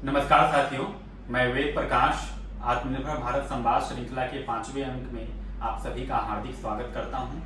नमस्कार साथियों, मैं वेद प्रकाश आत्मनिर्भर भारत संवाद श्रृंखला के 5वें अंक में आप सभी का हार्दिक स्वागत करता हूं।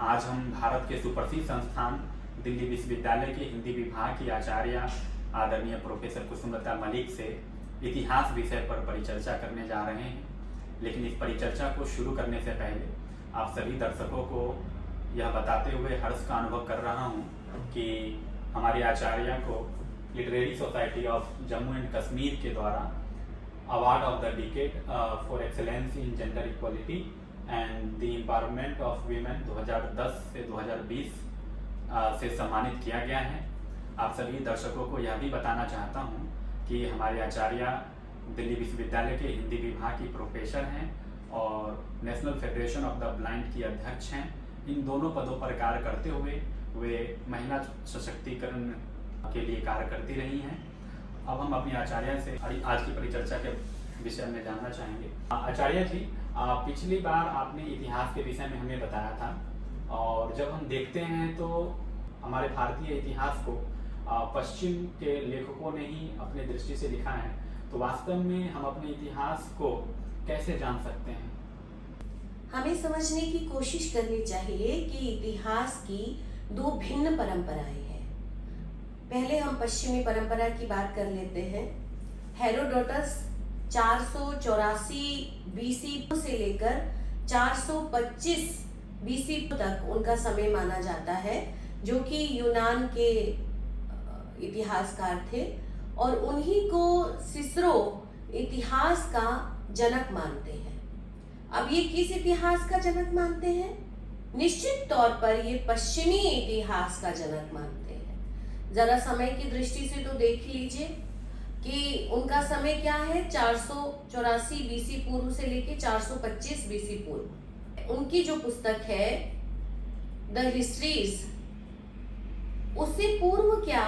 आज हम भारत के सुप्रसिद्ध संस्थान दिल्ली विश्वविद्यालय के हिंदी विभाग की आचार्य आदरणीय प्रोफेसर कुसुमलता मलिक से इतिहास विषय पर परिचर्चा करने जा रहे हैं। लेकिन इस परिचर्चा को शुरू करने से पहले आप सभी दर्शकों को यह बताते हुए हर्ष का अनुभव कर रहा हूँ कि हमारे आचार्य को literary society of Jammu and Kashmir के द्वारा award of the decade for excellence in gender equality and the empowerment of women 2010 से 2020 से सम्मानित किया गया है। आप सभी दर्शकों को यह भी बताना चाहता हूं कि हमारे आचार्य दिल्ली विश्वविद्यालय के हिंदी विभाग की प्रोफेसर हैं और national federation of the blind की अध्यक्ष हैं। इन दोनों पदों पर कार्य करते हुए वे महिला सशक्तिकरण के लिए कार्य करती रही हैं। अब हम अपने आचार्य से आज की परिचर्चा के विषय में जानना चाहेंगे। आचार्य जी, पिछली बार आपने इतिहास के विषय में हमें बताया था और जब हम देखते हैं तो हमारे भारतीय इतिहास को पश्चिम के लेखकों ने ही अपने दृष्टि से लिखा है, तो वास्तव में हम अपने इतिहास को कैसे जान सकते हैं? हमें समझने की कोशिश करनी चाहिए कि इतिहास की दो भिन्न परंपराएं हैं। पहले हम पश्चिमी परंपरा की बात कर लेते हैं। हेरोडोटस 484 बीसी से लेकर 425 बीसी तक उनका समय माना जाता है, जो कि यूनान के इतिहासकार थे और उन्हीं को सिसरो इतिहास का जनक मानते हैं। अब ये किस इतिहास का जनक मानते हैं? निश्चित तौर पर ये पश्चिमी इतिहास का जनक मानते हैं। जरा समय की दृष्टि से तो देख लीजिए कि उनका समय क्या है, 484 बीसी पूर्व से लेके 425 बीसी पूर्व। उनकी जो पुस्तक है द हिस्ट्रीज, उससे पूर्व क्या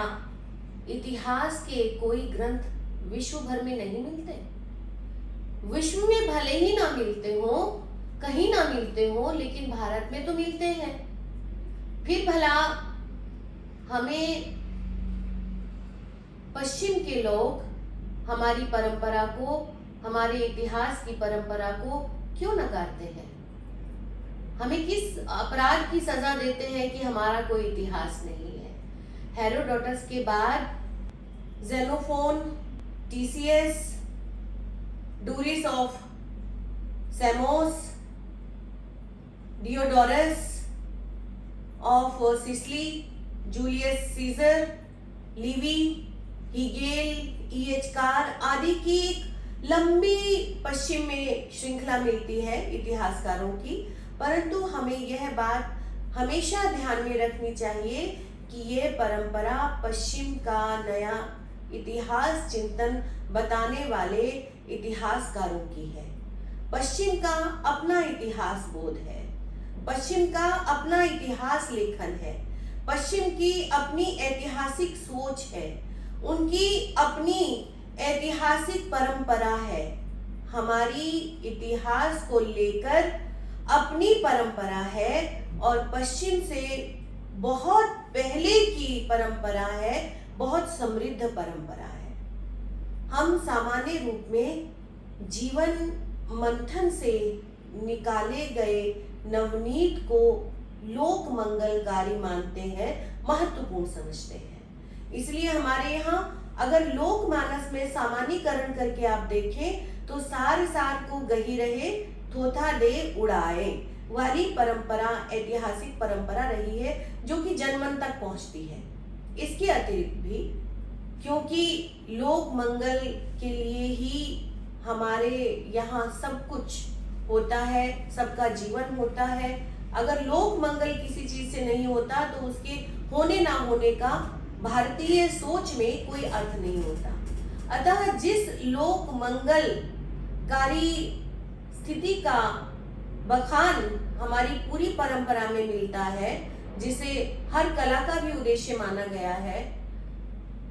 इतिहास के कोई ग्रंथ विश्व भर में नहीं मिलते? विश्व में भले ही ना मिलते हो, कहीं ना मिलते हो, लेकिन भारत में तो मिलते हैं। फिर भला हमें पश्चिम के लोग हमारी परंपरा को, हमारे इतिहास की परंपरा को क्यों नकारते हैं? हमें किस अपराध की सजा देते हैं कि हमारा कोई इतिहास नहीं है? हेरोडोटस के बाद Xenophon, Ctesias, Duris of Samos, Diodorus of Sicily, Julius Caesar, Livy, Hegel, E H Carr आदि की एक लंबी पश्चिम में श्रृंखला मिलती है इतिहासकारों की। परंतु हमें यह बात हमेशा ध्यान में रखनी चाहिए कि ये परंपरा पश्चिम का नया इतिहास चिंतन बताने वाले इतिहासकारों की है। पश्चिम का अपना इतिहास बोध है, पश्चिम का अपना इतिहास लेखन है, पश्चिम की अपनी ऐतिहासिक सोच है, उनकी अपनी ऐतिहासिक परंपरा है। हमारी इतिहास को लेकर अपनी परंपरा है और पश्चिम से बहुत पहले की परंपरा है, बहुत समृद्ध परंपरा है। हम सामान्य रूप में जीवन मंथन से निकाले गए नवनीत को लोक मंगलकारी मानते हैं, महत्वपूर्ण समझते हैं। इसलिए हमारे यहाँ अगर लोकमानस में सामान्यकरण करके आप देखें तो सार सार को गही रहे, थोथा दे उड़ाए वाली परंपरा, ऐतिहासिक परंपरा रही है, जो कि जनमन तक पहुंचती है। इसके अतिरिक्त भी, क्योंकि लोक मंगल के लिए ही हमारे यहाँ सब कुछ होता है, सबका जीवन होता है। अगर लोक मंगल किसी चीज से नहीं होता तो उसके होने ना होने का भारतीय सोच में कोई अर्थ नहीं होता। अतः जिस लोक मंगलकारी स्थिति का बखान हमारी पूरी परंपरा में मिलता है, जिसे हर कला का भी उद्देश्य माना गया है,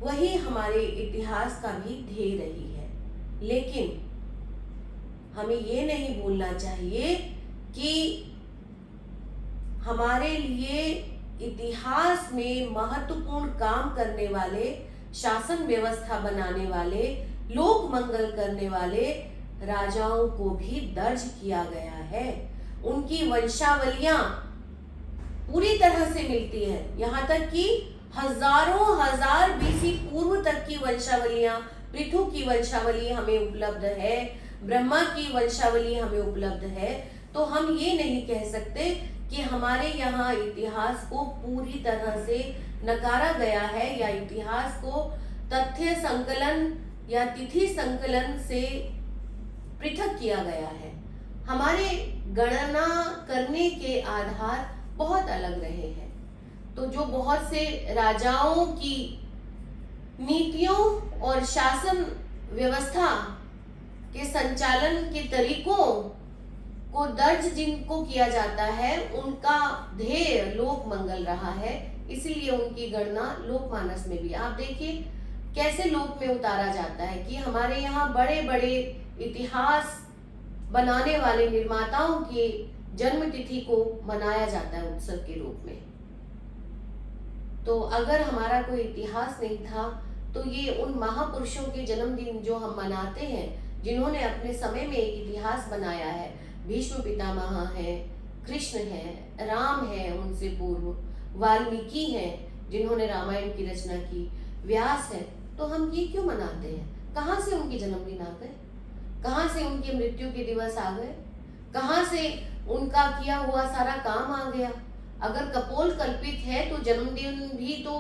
वही हमारे इतिहास का भी ध्येय रही है। लेकिन हमें ये नहीं भूलना चाहिए कि हमारे लिए इतिहास में महत्वपूर्ण काम करने वाले, शासन व्यवस्था बनाने वाले लोक मंगल करने वाले राजाओं को भी दर्ज किया गया है। उनकी वंशावलियां पूरी तरह से मिलती है, यहाँ तक कि हजारों हजार बीसी पूर्व तक की वंशावलियां, पृथु की वंशावली हमें उपलब्ध है, ब्रह्मा की वंशावली हमें उपलब्ध है। तो हम ये नहीं कह सकते कि हमारे यहाँ इतिहास को पूरी तरह से नकारा गया है या इतिहास को तथ्य संकलन या तिथि संकलन से पृथक किया गया है। हमारे गणना करने के आधार बहुत अलग रहे हैं। तो जो बहुत से राजाओं की नीतियों और शासन व्यवस्था के संचालन के तरीकों को दर्ज जिनको किया जाता है, उनका ध्येय लोक मंगल रहा है, इसीलिए उनकी गणना लोकमानस में भी आप देखिए कैसे लोक में उतारा जाता है कि हमारे यहाँ बड़े बड़े इतिहास बनाने वाले निर्माताओं के जन्म तिथि को मनाया जाता है उत्सव के रूप में। तो अगर हमारा कोई इतिहास नहीं था तो ये उन महापुरुषों के जन्मदिन जो हम मनाते हैं, जिन्होंने अपने समय में एक इतिहास बनाया है, भीष्म पितामह है, कृष्ण है, राम है, उनसे पूर्व वाल्मीकि हैं जिन्होंने रामायण की रचना की, व्यास है, तो हम ये क्यों मनाते हैं? कहाँ से उनके जन्मदिन आ गए? कहाँ से उनकी मृत्यु के दिवस आ गए? कहाँ से उनका किया हुआ सारा काम आ गया? अगर कपोल कल्पित है तो जन्मदिन भी तो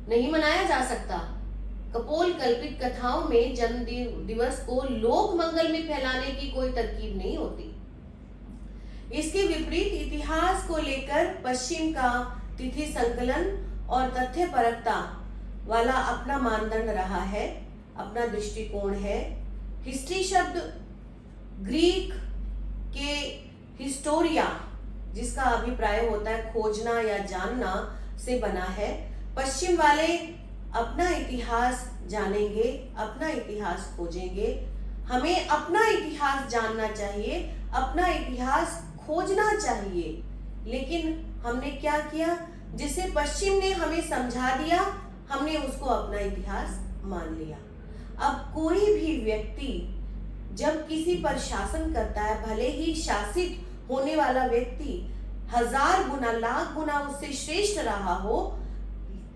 नहीं मनाया जा सकता। कपोल कल्पित कथाओं में जन्मदिन दिवस को लोक मंगल में फैलाने की कोई तरकीब नहीं होती। इसके विपरीत इतिहास को लेकर पश्चिम का तिथि संकलन और तथ्य परकता वाला अपना मानदंड रहा है, अपना दृष्टिकोण है। हिस्ट्री शब्द ग्रीक के हिस्टोरिया, जिसका अभिप्राय होता है खोजना या जानना, से बना है। पश्चिम वाले अपना इतिहास जानेंगे, अपना इतिहास खोजेंगे। हमें अपना इतिहास जानना चाहिए, अपना इतिहास खोजना चाहिए। लेकिन हमने क्या किया? जिसे पश्चिम ने हमें समझा दिया, हमने उसको अपना इतिहास मान लिया। अब कोई भी व्यक्ति जब किसी पर शासन करता है, भले ही शासित होने वाला व्यक्ति 1000 गुना, लाख गुना उससे श्रेष्ठ रहा हो,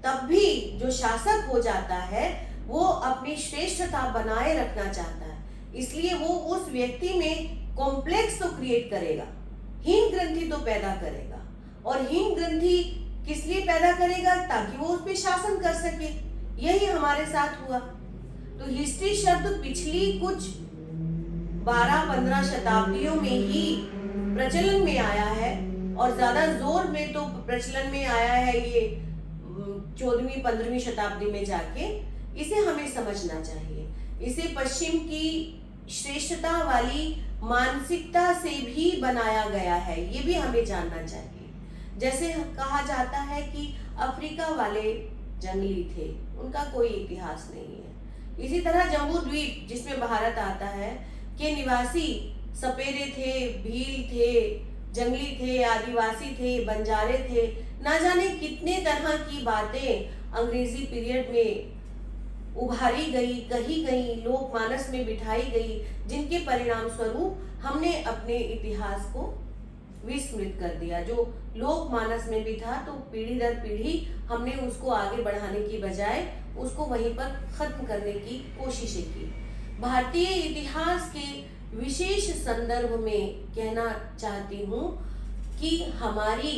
तब भी जो शासक हो जाता है वो अपनी श्रेष्ठता बनाए रखना चाहता है। इसलिए वो उस व्यक्ति में कॉम्प्लेक्स तो क्रिएट करेगा, हीन ग्रंथि तो पैदा करेगा। और हीन ग्रंथि किस लिए पैदा करेगा? ताकि वो उस पर शासन कर सके। यही हमारे साथ हुआ। तो हिस्ट्री शब्द पिछली कुछ 12-15 शताब्दियों में ही प्रचलन में आया है, और ज्यादा जोर में तो प्रचलन में आया है ये 14वीं-15वीं शताब्दी में जाके। इसे हमें समझना चाहिए। इसे पश्चिम की श्रेष्ठता वाली मानसिकता से भी बनाया गया है, ये भी हमें जानना चाहिए। जैसे कहा जाता है कि अफ्रीका वाले जंगली थे, उनका कोई इतिहास नहीं है। इसी तरह जम्बू द्वीप, जिसमें भारत आता है, के निवासी सपेरे थे, भील थे, जंगली थे, आदिवासी थे, बंजारे थे, ना जाने कितने तरह की बातें अंग्रेजी पीरियड में उभारी गई, कही गई, लोकमानस में बिठाई गई, जिनके परिणाम स्वरूप हमने अपने इतिहास को विस्मृत कर दिया। जो लोकमानस में भी था तो पीढ़ी दर पीढ़ी हमने उसको आगे बढ़ाने की बजाय उसको वहीं पर खत्म करने की कोशिशें की। भारतीय इतिहास के विशेष संदर्भ में कहना चाहती हूँ कि हमारी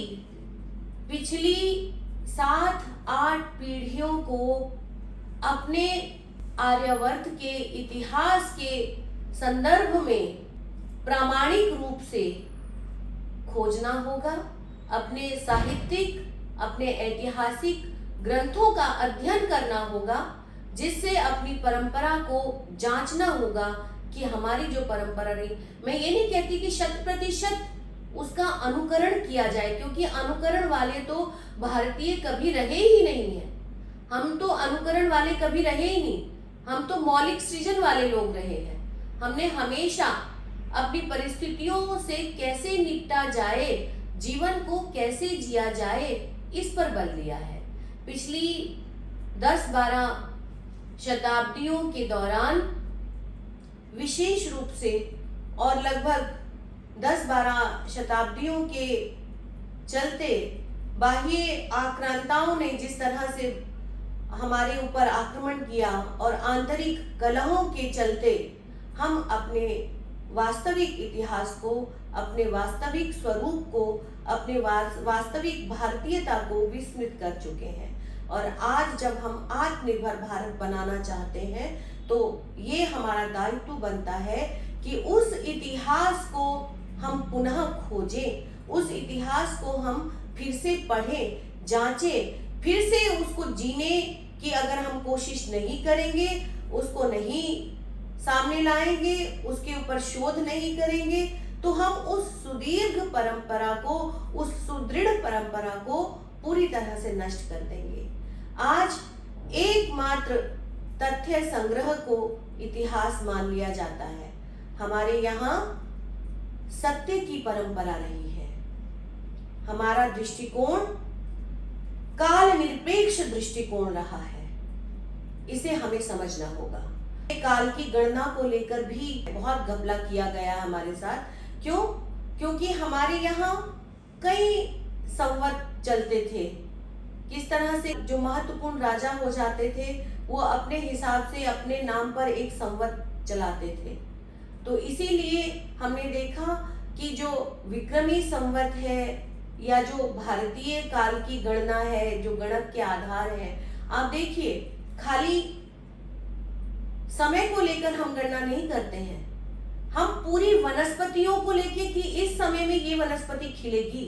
पिछली 7-8 पीढ़ियों को अपने आर्यावर्त के इतिहास के संदर्भ में प्रामाणिक रूप से खोजना होगा। अपने साहित्यिक, अपने ऐतिहासिक ग्रंथों का अध्ययन करना होगा, जिससे अपनी परंपरा को जांचना होगा कि हमारी जो परंपरा रही, मैं ये नहीं कहती कि 100% उसका अनुकरण किया जाए, क्योंकि अनुकरण वाले तो भारतीय कभी रहे ही नहीं है। हम तो अनुकरण वाले कभी रहे ही नहीं, हम तो मौलिक सृजन वाले लोग रहे हैं। हमने हमेशा अपनी परिस्थितियों से कैसे निपटा जाए, जीवन को कैसे जिया जाए, इस पर बल दिया है। पिछली 10-12 शताब्दियों के दौरान विशेष रूप से और लगभग 10-12 शताब्दियों के चलते बाह्य आक्रांताओं ने जिस तरह से हमारे ऊपर आक्रमण किया और आंतरिक कलहों के चलते हम अपने वास्तविक इतिहास को, अपने वास्तविक स्वरूप को, अपने वास्तविक भारतीयता को विस्मृत कर चुके हैं। और आज जब हम आत्मनिर्भर भारत बनाना चाहते हैं तो ये हमारा दायित्व बनता है कि उस इतिहास को हम पुनः खोजें, उस इतिहास को हम फिर से पढ़ें, जांचें, फिर से उसको जीने की अगर हम कोशिश नहीं करेंगे, उसको नहीं सामने लाएंगे, उसके ऊपर शोध नहीं करेंगे, तो हम उस सुदीर्घ परंपरा को, उस सुदृढ़ परंपरा को पूरी तरह से नष्ट कर देंगे। आज एकमात्र तथ्य संग्रह को इतिहास मान लिया जाता है। हमारे यहाँ सत्य की परंपरा रही है। हमारा दृष्टिकोण काल निरपेक्ष दृष्टिकोण रहा है। इसे हमें समझना होगा। काल की गणना को लेकर भी बहुत घपला किया गया हमारे साथ। क्यों? क्योंकि हमारे यहाँ कई संवत चलते थे। किस तरह से जो महत्वपूर्ण राजा हो जाते थे वो अपने हिसाब से अपने नाम पर एक संवत चलाते थे। तो इसीलिए हमने देखा कि जो विक्रमी संवत है या जो भारतीय काल की गणना है, जो गणक के आधार है, आप देखिए खाली समय को लेकर हम गणना नहीं करते हैं, हम पूरी वनस्पतियों को लेके कि इस समय में ये वनस्पति खिलेगी,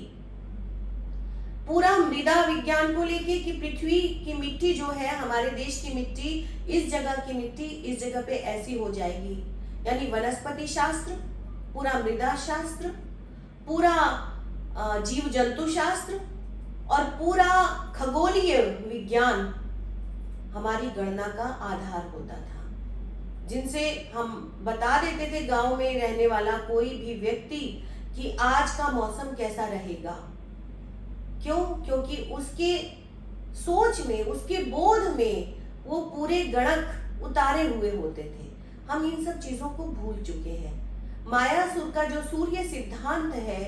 पूरा मृदा विज्ञान को लेके कि पृथ्वी की मिट्टी जो है, हमारे देश की मिट्टी, इस जगह की मिट्टी इस जगह पे ऐसी हो जाएगी। यानी वनस्पति शास्त्र, पूरा मृदा शास्त्र, पूरा जीव जंतु शास्त्र और पूरा खगोलीय विज्ञान हमारी गणना का आधार होता था, जिनसे हम बता देते थे गांव में रहने वाला कोई भी व्यक्ति कि आज का मौसम कैसा रहेगा। क्यों? क्योंकि उसके सोच में, उसके बोध में वो पूरे गणक उतारे हुए होते थे। हम इन सब चीजों को भूल चुके हैं। मायासुर का जो सूर्य सिद्धांत है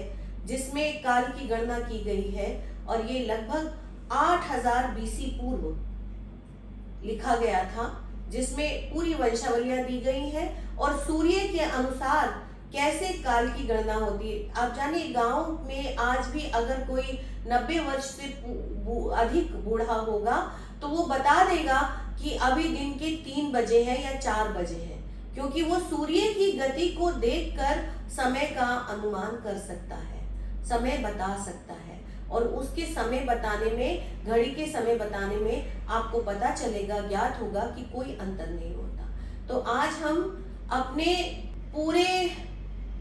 जिसमें काल की गणना की गई है, और ये लगभग 8000 बीसी पूर्व लिखा गया था, जिसमें पूरी वंशावलियां दी गई हैं और सूर्य के अनुसार कैसे काल की गणना होती है। आप जानिए गांव में आज भी अगर कोई 90 वर्ष से अधिक बूढ़ा होगा तो वो बता देगा कि अभी दिन के 3 बजे हैं या 4 बजे हैं, क्योंकि वो सूर्य की गति को देखकर समय का अनुमान कर सकता है, समय बता सकता है। और उसके समय बताने में, घड़ी के समय बताने में आपको पता चलेगा, ज्ञात होगा कि कोई अंतर नहीं होता। तो आज हम अपने पूरे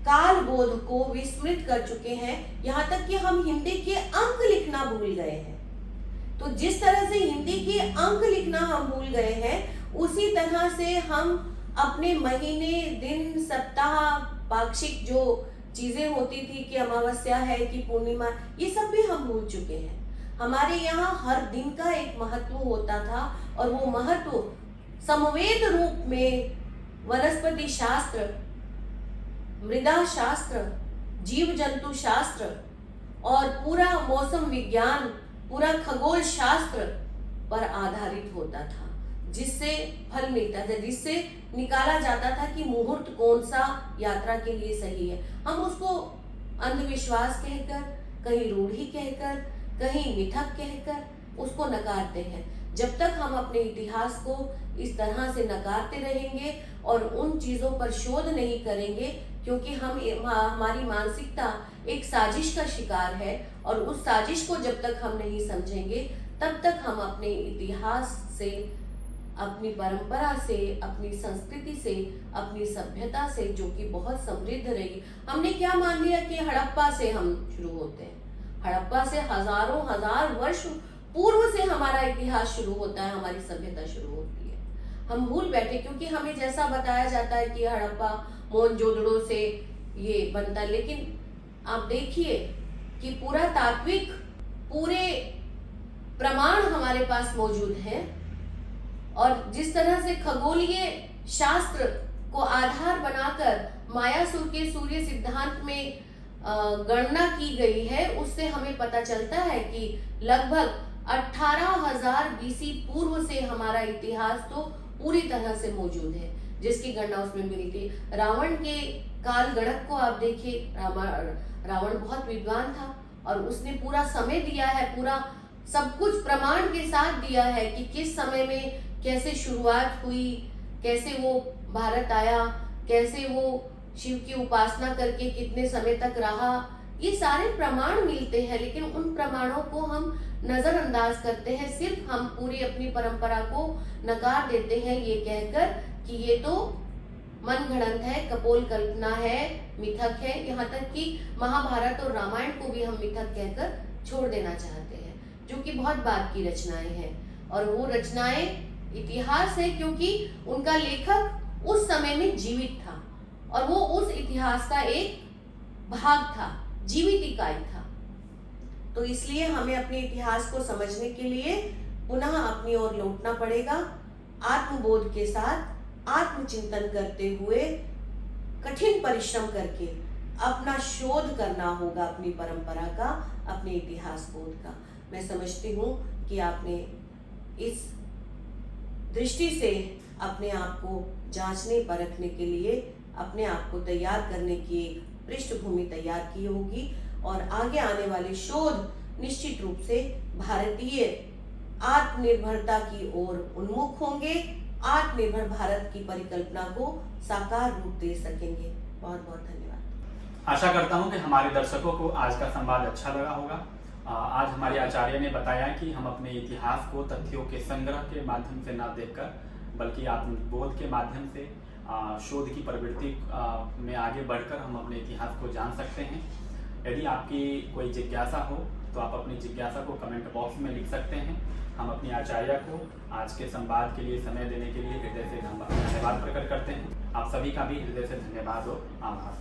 काल बोध को विस्मृत कर चुके हैं, यहाँ तक कि हम हिंदी के अंक लिखना भूल गए हैं। तो जिस तरह से हिंदी के अंक लिखना हम भूल गए हैं, उसी तरह से हम अपने महीने, दिन, सप्ताह, पाक्षिक जो चीजें होती थी कि अमावस्या है कि पूर्णिमा, ये सब भी हम भूल चुके हैं। हमारे यहाँ हर दिन का एक महत्व होता था और वो महत्व समवेत रूप में वनस्पति शास्त्र, मृदा शास्त्र, जीव जंतु शास्त्र और पूरा मौसम विज्ञान, पूरा खगोल शास्त्र पर आधारित होता था, जिससे फल मिलता था, जिससे निकाला जाता था कि मुहूर्त कौन सा यात्रा के लिए सही है। हम उसको अंधविश्वास कहकर, कहीं रूढ़ी कहकर, कहीं मिथक कहकर उसको नकारते हैं। जब तक हम अपने इतिहास को इस तरह से नकारते रहेंगे और उन चीजों पर शोध नहीं करेंगे, क्योंकि हमारी मानसिकता एक साजिश का शिकार है, और उस साजिश को जब तक हम नहीं समझेंगे तब तक हम अपने इतिहास से, अपनी परंपरा से, अपनी संस्कृति से, अपनी सभ्यता से, जो कि बहुत समृद्ध रही। हमने क्या मान लिया कि हड़प्पा से हम शुरू होते हैं। हड़प्पा से हजारों हजार वर्ष पूर्व से हमारा इतिहास शुरू होता है, हमारी सभ्यता शुरू होती है। हम भूल बैठे, क्योंकि हमें जैसा बताया जाता है कि हड़प्पा मोहनजोदड़ो से ये बनता है, लेकिन आप देखिए कि पूरा तात्विक, पूरे प्रमाण हमारे पास मौजूद है। और जिस तरह से खगोलीय शास्त्र को आधार बनाकर मायासुर के सूर्य सिद्धांत में गणना की गई है, उससे हमें पता चलता है कि लगभग 18,000 बीसी पूर्व से हमारा इतिहास तो पूरी तरह से मौजूद है, जिसकी गणना उसमें मिलती है। रावण के काल गणक को आप देखिए, रावण बहुत विद्वान था और उसने पूरा समय दिया है, पूरा सब कुछ प्रमाण के साथ दिया है कि किस समय में कैसे शुरुआत हुई, कैसे वो भारत आया, कैसे वो शिव की उपासना करके कितने समय तक रहा। ये सारे प्रमाण मिलते हैं, लेकिन उन प्रमाणों को हम नजरअंदाज करते हैं, सिर्फ हम पूरी अपनी परंपरा को नकार देते हैं ये कहकर कि ये तो मन घड़ंत है, कपोल कल्पना है, मिथक है। यहाँ तक कि महाभारत और रामायण को भी हम मिथक कहकर छोड़ देना चाहते हैं, जो कि बहुत बाद की रचनाएं हैं। और वो रचनाएं इतिहास है क्योंकि उनका लेखक उस समय में जीवित था और वो उस इतिहास का एक भाग था, जीवित इकाई था। तो इसलिए हमें अपने इतिहास को समझने के लिए पुनः अपनी ओर लौटना पड़ेगा, आत्मबोध के साथ आत्मचिंतन करते हुए, कठिन परिश्रम करके अपना शोध करना होगा अपनी परंपरा का, अपने इतिहास बोध का। मैं समझती हूँ कि आपने इस दृष्टि से अपने आप को जांचने परखने के लिए अपने आप को तैयार करने की एक पृष्ठभूमि तैयार की होगी और आगे आने वाले शोध निश्चित रूप से भारतीय आत्मनिर्भरता की ओर उन्मुख होंगे, आत्मनिर्भर भारत की परिकल्पना को साकार रूप दे सकेंगे। बहुत बहुत धन्यवाद। आशा करता हूं कि हमारे दर्शकों को आज का संवाद अच्छा लगा होगा। आज हमारे आचार्य ने बताया कि हम अपने इतिहास को तथ्यों के संग्रह के माध्यम से न देखकर बल्कि आत्मबोध के माध्यम से शोध की प्रवृत्ति में आगे बढ़कर हम अपने इतिहास को जान सकते हैं। यदि आपकी कोई जिज्ञासा हो तो आप अपनी जिज्ञासा को कमेंट बॉक्स में लिख सकते हैं। हम अपने आचार्य को आज के संवाद के लिए समय देने के लिए हृदय से धन्यवाद प्रकट करते हैं। आप सभी का भी हृदय से धन्यवाद और आभार।